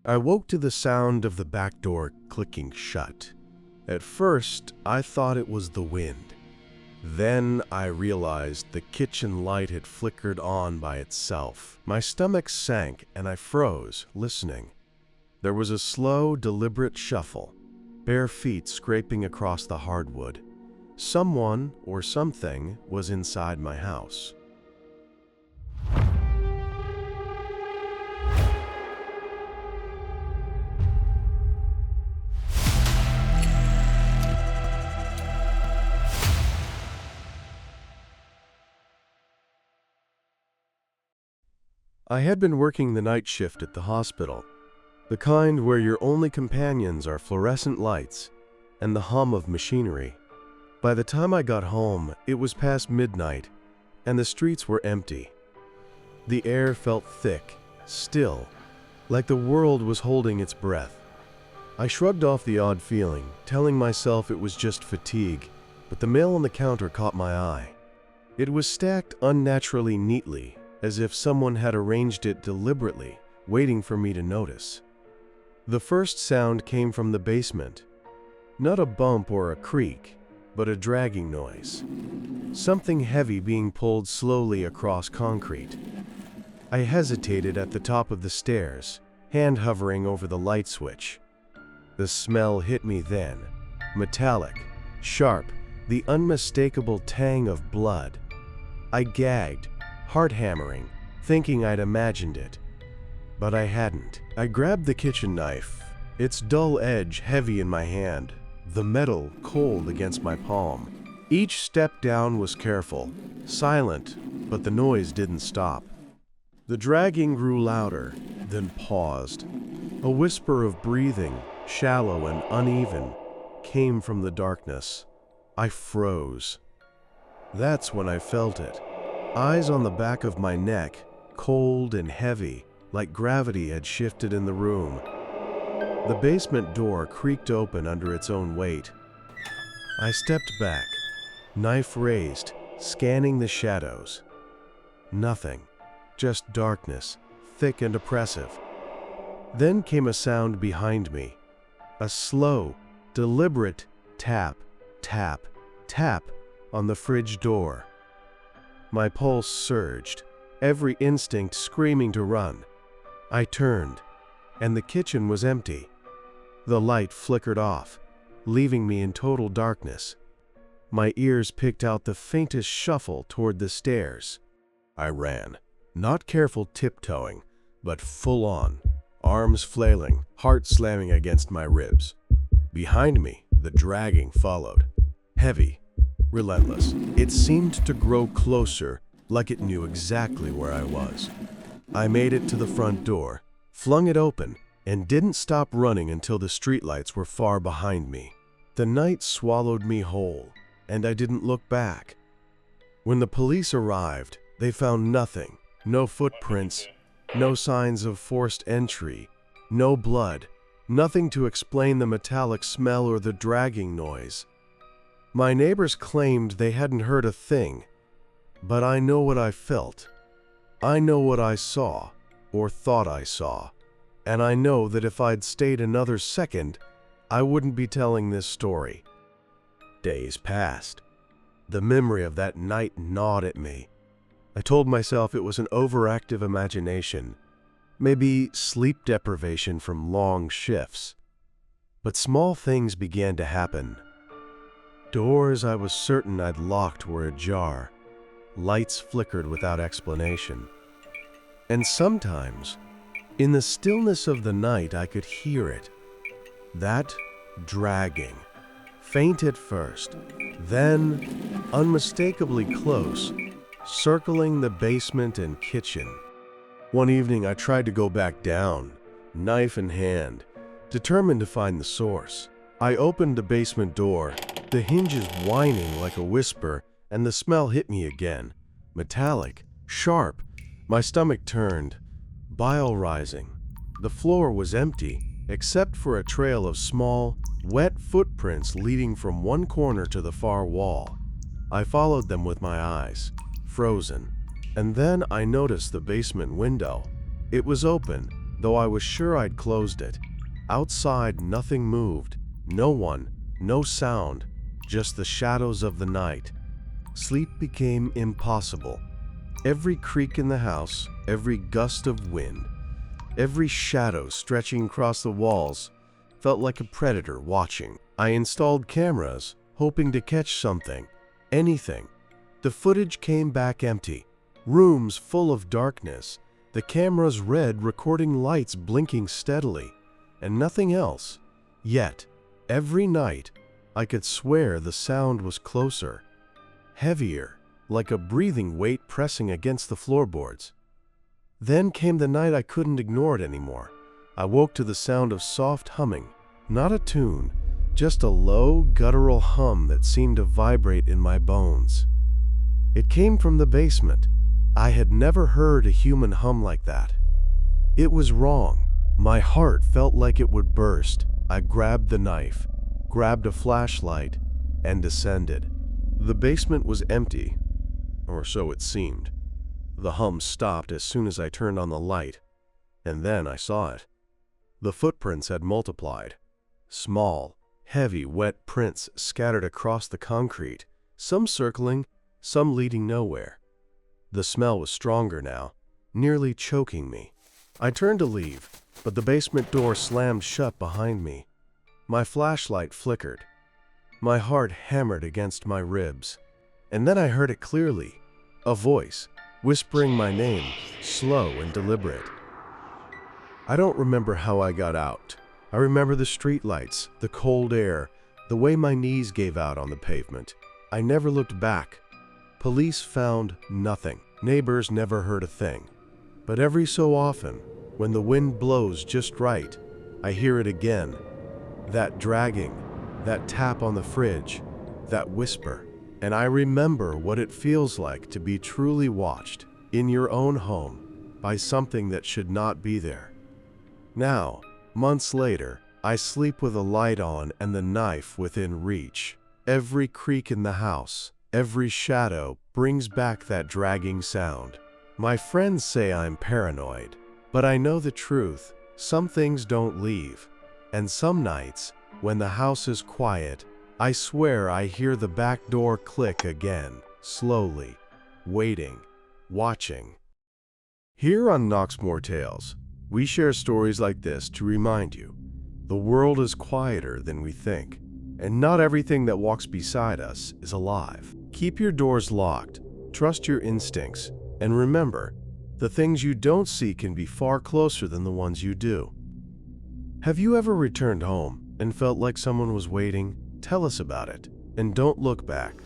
I woke to the sound of the back door clicking shut. At first, I thought it was the wind. Then I realized the kitchen light had flickered on by itself. My stomach sank and I froze, listening. There was a slow, deliberate shuffle, bare feet scraping across the hardwood. Someone or something was inside my house. I had been working the night shift at the hospital, the kind where your only companions are fluorescent lights and the hum of machinery. By the time I got home, it was past midnight, and the streets were empty. The air felt thick, still, like the world was holding its breath. I shrugged off the odd feeling, telling myself it was just fatigue, but the mail on the counter caught my eye. It was stacked unnaturally neatly, as if someone had arranged it deliberately, waiting for me to notice. The first sound came from the basement. Not a bump or a creak, but a dragging noise. Something heavy being pulled slowly across concrete. I hesitated at the top of the stairs, hand hovering over the light switch. The smell hit me then, metallic, sharp, the unmistakable tang of blood. I gagged, heart hammering, thinking I'd imagined it. But I hadn't. I grabbed the kitchen knife, its dull edge heavy in my hand, the metal cold against my palm. Each step down was careful, silent, but the noise didn't stop. The dragging grew louder, then paused. A whisper of breathing, shallow and uneven, came from the darkness. I froze. That's when I felt it. Eyes on the back of my neck, cold and heavy, like gravity had shifted in the room. The basement door creaked open under its own weight. I stepped back, knife raised, scanning the shadows. Nothing, just darkness, thick and oppressive. Then came a sound behind me, a slow, deliberate tap, tap, tap on the fridge door. My pulse surged, every instinct screaming to run. I turned, and the kitchen was empty. The light flickered off, leaving me in total darkness. My ears picked out the faintest shuffle toward the stairs. I ran, not careful tiptoeing, but full on, arms flailing, heart slamming against my ribs. Behind me, the dragging followed, heavy, relentless. It seemed to grow closer, like it knew exactly where I was. I made it to the front door, flung it open, and didn't stop running until the streetlights were far behind me. The night swallowed me whole, and I didn't look back. When the police arrived, they found nothing. No footprints, no signs of forced entry, no blood, nothing to explain the metallic smell or the dragging noise. My neighbors claimed they hadn't heard a thing, but I know what I felt. I know what I saw, or thought I saw, and I know that if I'd stayed another second, I wouldn't be telling this story. Days passed. The memory of that night gnawed at me. I told myself it was an overactive imagination, maybe sleep deprivation from long shifts. But small things began to happen. Doors I was certain I'd locked were ajar. Lights flickered without explanation. And sometimes, in the stillness of the night, I could hear it. That dragging. Faint at first, then unmistakably close, circling the basement and kitchen. One evening I tried to go back down, knife in hand, determined to find the source. I opened the basement door, the hinges whining like a whisper, and the smell hit me again. Metallic, sharp. My stomach turned, bile rising. The floor was empty, except for a trail of small, wet footprints leading from one corner to the far wall. I followed them with my eyes, frozen, and then I noticed the basement window. It was open, though I was sure I'd closed it. Outside, nothing moved. No one, no sound, just the shadows of the night. Sleep became impossible. Every creak in the house, every gust of wind, every shadow stretching across the walls felt like a predator watching. I installed cameras, hoping to catch something, anything. The footage came back empty. Rooms full of darkness, the cameras red, recording lights blinking steadily, and nothing else. Yet, every night, I could swear the sound was closer, heavier, like a breathing weight pressing against the floorboards. Then came the night I couldn't ignore it anymore. I woke to the sound of soft humming, not a tune, just a low, guttural hum that seemed to vibrate in my bones. It came from the basement. I had never heard a human hum like that. It was wrong. My heart felt like it would burst. I grabbed the knife, grabbed a flashlight, and descended. The basement was empty, or so it seemed. The hum stopped as soon as I turned on the light, and then I saw it. The footprints had multiplied. Small, heavy, wet prints scattered across the concrete, some circling, some leading nowhere. The smell was stronger now, nearly choking me. I turned to leave, but the basement door slammed shut behind me. My flashlight flickered. My heart hammered against my ribs. And then I heard it clearly, a voice, whispering my name, slow and deliberate. I don't remember how I got out. I remember the streetlights, the cold air, the way my knees gave out on the pavement. I never looked back. Police found nothing. Neighbors never heard a thing. But every so often, when the wind blows just right, I hear it again. That dragging, that tap on the fridge, that whisper. And I remember what it feels like to be truly watched in your own home by something that should not be there. Now, months later, I sleep with a light on and the knife within reach. Every creak in the house, every shadow brings back that dragging sound. My friends say I'm paranoid, but I know the truth. Some things don't leave. And some nights, when the house is quiet, I swear I hear the back door click again, slowly, waiting, watching. Here on Knoxmore Tales, we share stories like this to remind you, the world is quieter than we think, and not everything that walks beside us is alive. Keep your doors locked, trust your instincts, and remember, the things you don't see can be far closer than the ones you do. Have you ever returned home and felt like someone was waiting? Tell us about it, and don't look back.